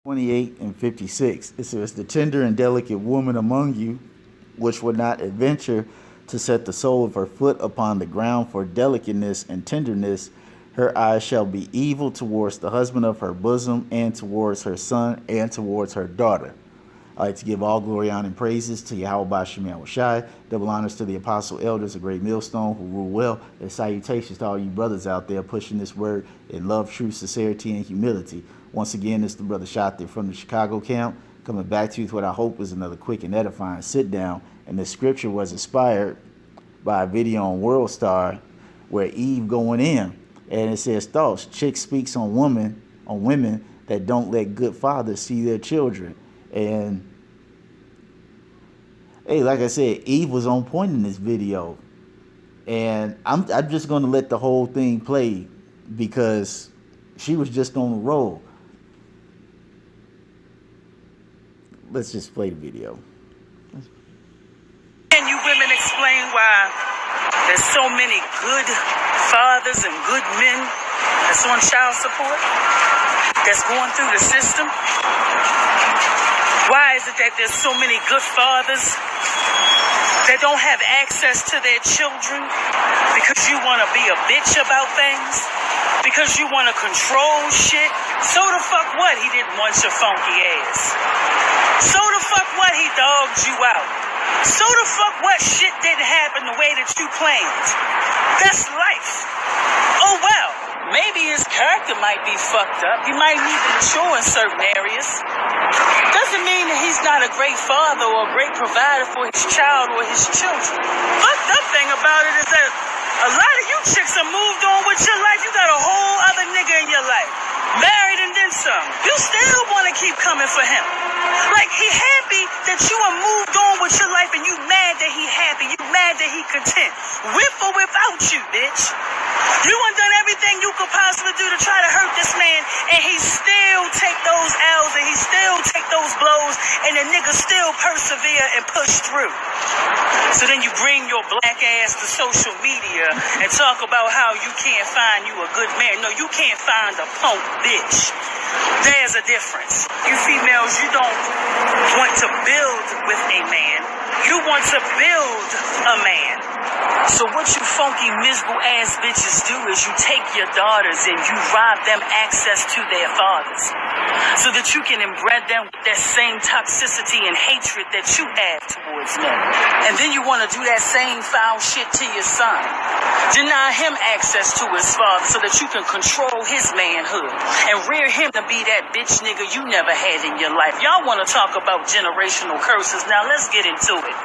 28 and 56. It says, the tender and delicate woman among you, which would not adventure to set the sole of her foot upon the ground for delicateness and tenderness, her eyes shall be evil towards the husband of her bosom, and towards her son, and towards her daughter. I like to give all glory, honor, and praises to Yahweh Bashem Yahushai. Double honors to the apostle elders, a great millstone who rule well, and salutations to all you brothers out there pushing this word in love, truth, sincerity, and humility. Once again, it's the brother Shotty from the Chicago camp, coming back to you with what I hope was another quick and edifying sit down. And the scripture was inspired by a video on World Star where Eve going in, and it says thoughts. Chick speaks on women that don't let good fathers see their children. And hey, like I said, Eve was on point in this video, and I'm just going to let the whole thing play because she was just on the roll. Let's just play the video. Can you women explain why there's so many good fathers and good men that's on child support, that's going through the system? Why is it that there's so many good fathers that don't have access to their children because you want to be a bitch about things? Because you want to control shit? So the fuck what he didn't want your funky ass? So the fuck what he dogged you out? So the fuck what shit didn't happen the way that you planned? That's life. Oh well, maybe his character might be fucked up. He might need to mature in certain areas. Doesn't mean that he's not a great father or a great provider for his child or his children. Fucked up thing about it is that a lot of you chicks are moved on with your life. You got a whole other nigga in your life, married and then some. You still want to keep coming for him. Like, he happy that you are moved on with your life, and you mad that he happy. You mad that he content. With or without you, bitch. You done done everything you could possibly do to try to hurt this man, and he still take those L's, and he still take those blows, and the nigga still persevere and push through. So then you bring your black ass to social media and talk about how you can't find you a good man. No, you can't find a punk bitch. There's a difference. You females, you don't want to build with a man. You want to build a man. So what you funky, miserable ass bitches do is you take your daughters and you rob them access to their fathers so that you can inbred them with that same toxicity and hatred that you have towards men. And then you want to do that same foul shit to your son. Deny him access to his father so that you can control his manhood and rear him to be that bitch nigga you never had in your life. Y'all want to talk about generational curses. Now let's get into it.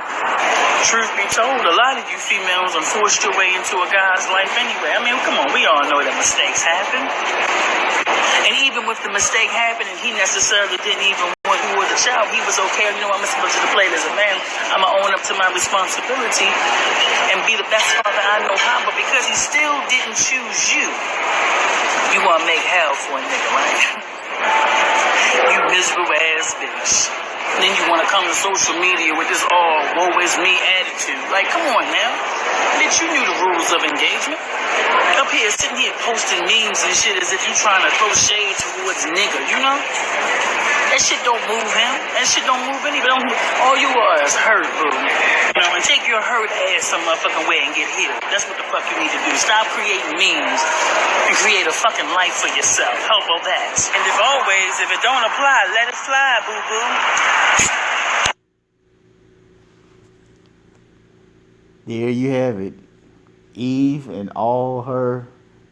Truth be told, a lot of you females are forced your way into a guy's life anyway. I mean, come on, we all know that mistakes happen. And even with the mistake happening, he necessarily didn't even want to with the child. He was okay. You know, I'm supposed to play as a man. I'm going to own up to my responsibility and be the best father I know how. But because he still didn't choose you, you want to make hell for a nigga, right? You miserable ass bitch. And then you want to come to social media with this woe is me attitude. Like, come on now. Bitch, you knew the rules of engagement. Up here, sitting here posting memes and shit as if you trying to throw shade towards nigga, you know? That shit don't move him. That shit don't move anybody. All you are is hurt, boo. You know, and take your hurt ass some motherfucking way and get healed. That's what the fuck you need to do. Stop creating memes and create a fucking life for yourself. How about that? And if it don't apply, let it fly, boo-boo. There you have it. Eve, in all her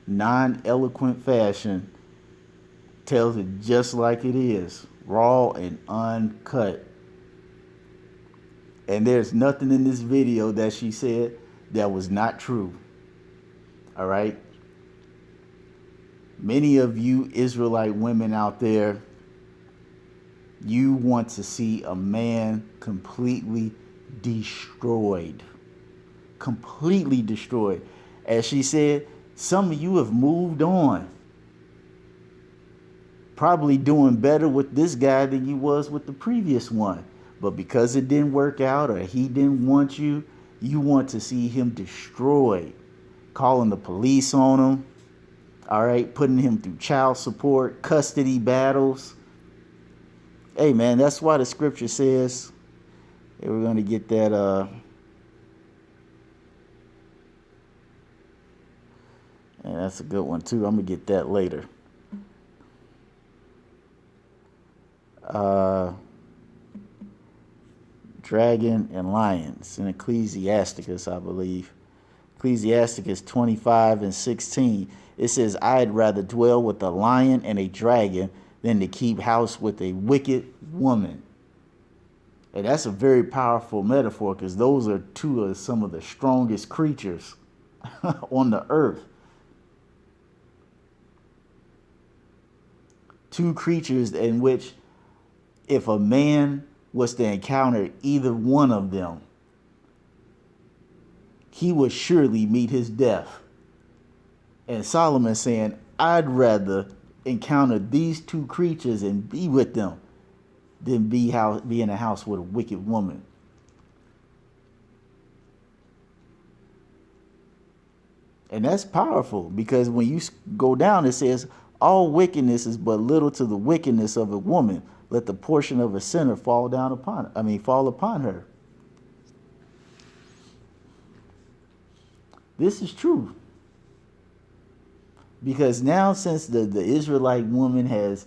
non-eloquent fashion, tells it just like it is, raw and uncut. And there's nothing in this video that she said that was not true. All right? Many of you Israelite women out there, you want to see a man completely destroyed. Completely destroyed. As she said, some of you have moved on. Probably doing better with this guy than you was with the previous one. But because it didn't work out or he didn't want you, you want to see him destroyed. Calling the police on him. All right, putting him through child support, custody battles. Hey man, that's why the scripture says, and we're going to get that and that's a good one too. I'm going to get that later. Dragon and lions in Ecclesiasticus, I believe. Ecclesiasticus 25:16. It says, I'd rather dwell with a lion and a dragon than to keep house with a wicked woman. And that's a very powerful metaphor, because those are two of some of the strongest creatures on the earth. Two creatures in which, if a man was to encounter either one of them, he would surely meet his death. And Solomon saying, I'd rather encounter these two creatures and be with them than be in a house with a wicked woman. And that's powerful, because when you go down, it says, all wickedness is but little to the wickedness of a woman. Let the portion of a sinner fall upon her. This is true. Because now, since the Israelite woman has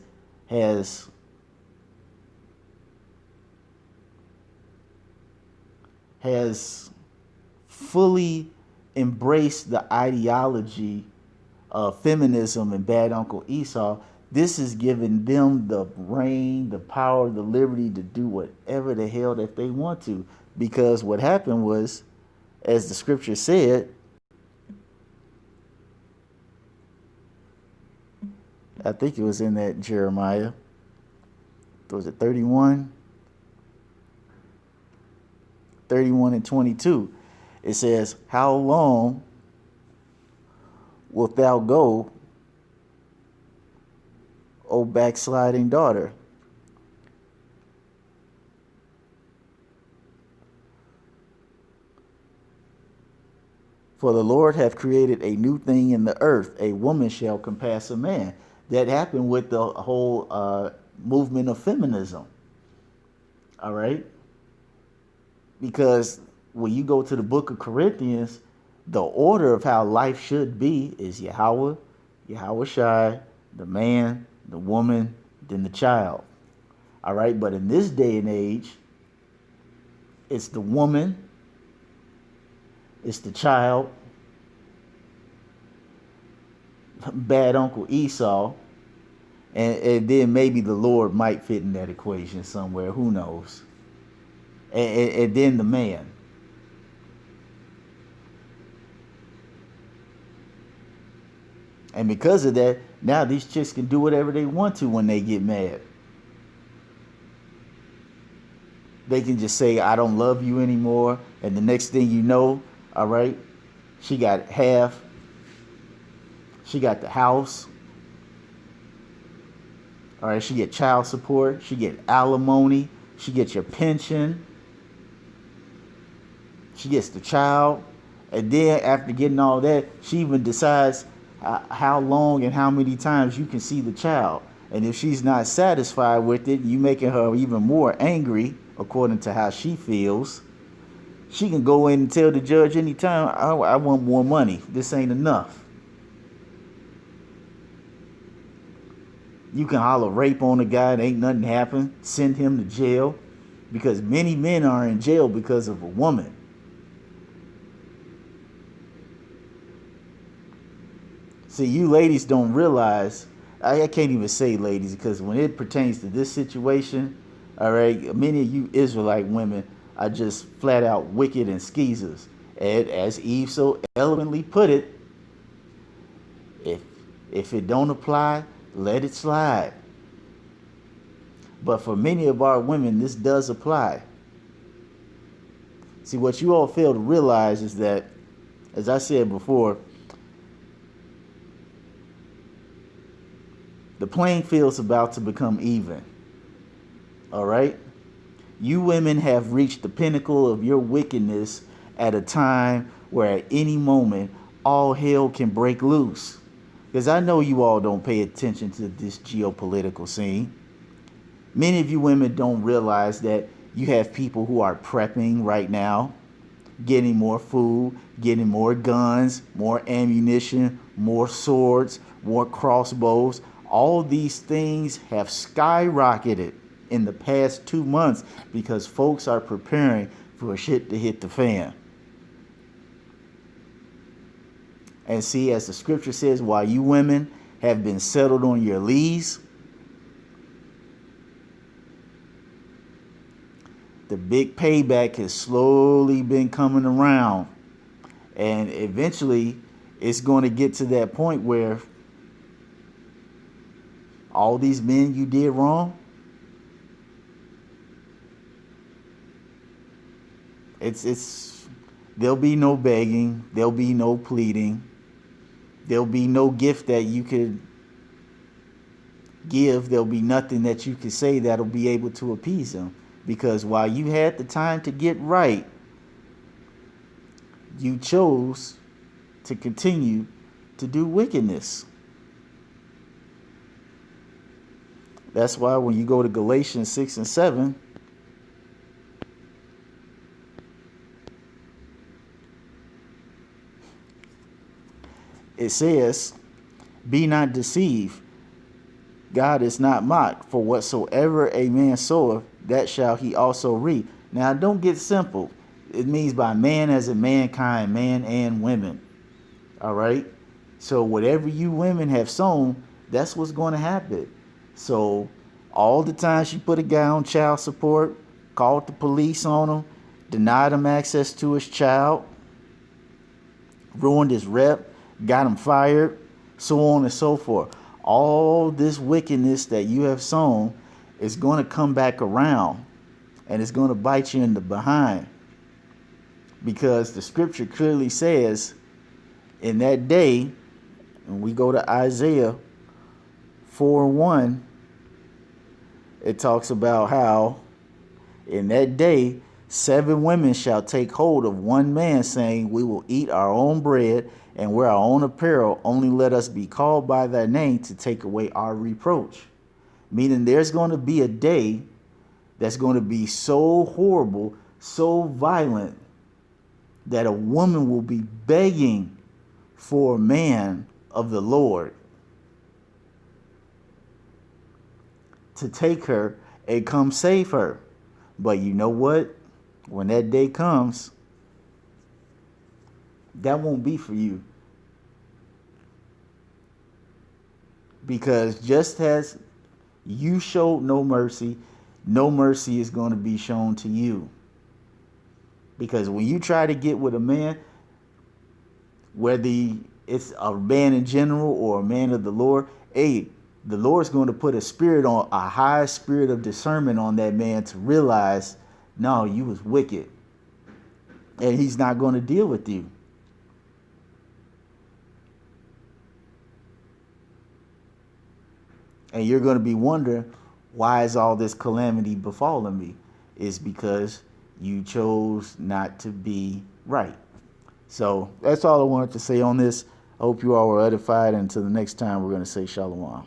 fully embraced the ideology of feminism and bad Uncle Esau, this is giving them the reign, the power, the liberty to do whatever the hell that they want to. Because what happened was, as the scripture said, I think it was in that Jeremiah, was it 31? 31 and 22. It says, how long wilt thou go, O backsliding daughter? For the Lord hath created a new thing in the earth, a woman shall compass a man. That happened with the whole movement of feminism. All right? Because when you go to the book of Corinthians, the order of how life should be is Yahweh, Yahweh Shai, the man, the woman, then the child. All right? But in this day and age, it's the woman, it's the child, bad Uncle Esau, and then maybe the Lord might fit in that equation somewhere. Who knows? And then the man. And because of that, now these chicks can do whatever they want to when they get mad. They can just say, I don't love you anymore. And the next thing you know, all right, she got half. She got the house. All right, she get child support. She get alimony. She gets your pension. She gets the child. And then after getting all that, she even decides how long and how many times you can see the child. And if she's not satisfied with it, you making her even more angry, according to how she feels. She can go in and tell the judge anytime, I want more money. This ain't enough. You can holler rape on a guy and ain't nothing happen. Send him to jail. Because many men are in jail because of a woman. See, you ladies don't realize, I can't even say ladies, because when it pertains to this situation, all right, many of you Israelite women are just flat out wicked and skeezers. And as Eve so eloquently put it, if it don't apply, let it slide. But for many of our women, this does apply. See, what you all fail to realize is that, as I said before, the playing field's about to become even. All right? You women have reached the pinnacle of your wickedness at a time where at any moment all hell can break loose. Because I know you all don't pay attention to this geopolitical scene. Many of you women don't realize that you have people who are prepping right now, getting more food, getting more guns, more ammunition, more swords, more crossbows. All these things have skyrocketed in the past 2 months because folks are preparing for shit to hit the fan. And see, as the scripture says, while you women have been settled on your lees, the big payback has slowly been coming around. And eventually, it's going to get to that point where all these men you did wrong, there'll be no begging, there'll be no pleading, there'll be no gift that you could give, there'll be nothing that you could say that'll be able to appease them. Because while you had the time to get right, you chose to continue to do wickedness. That's why when you go to Galatians 6 and 7, it says, be not deceived. God is not mocked, for whatsoever a man soweth, that shall he also reap. Now, don't get simple. It means by man as in mankind, man and women. All right? So whatever you women have sown, that's what's going to happen. So all the time she put a guy on child support, called the police on him, denied him access to his child, ruined his rep, got him fired, so on and so forth. All this wickedness that you have sown is going to come back around, and it's going to bite you in the behind. Because the scripture clearly says in that day, and we go to Isaiah 4:1, it talks about how in that day 7 women shall take hold of one man, saying, we will eat our own bread and wear our own apparel, only let us be called by thy name to take away our reproach. Meaning there's going to be a day that's going to be so horrible, so violent, that a woman will be begging for a man of the Lord to take her and come save her. But you know what? When that day comes, that won't be for you. Because just as you showed no mercy is going to be shown to you. Because when you try to get with a man, whether it's a man in general or a man of the Lord, the Lord's going to put a high spirit of discernment on that man to realize, no, you was wicked. And he's not going to deal with you. And you're going to be wondering, why is all this calamity befalling me? It's because you chose not to be right. So that's all I wanted to say on this. I hope you all were edified. And until the next time, we're going to say shalom.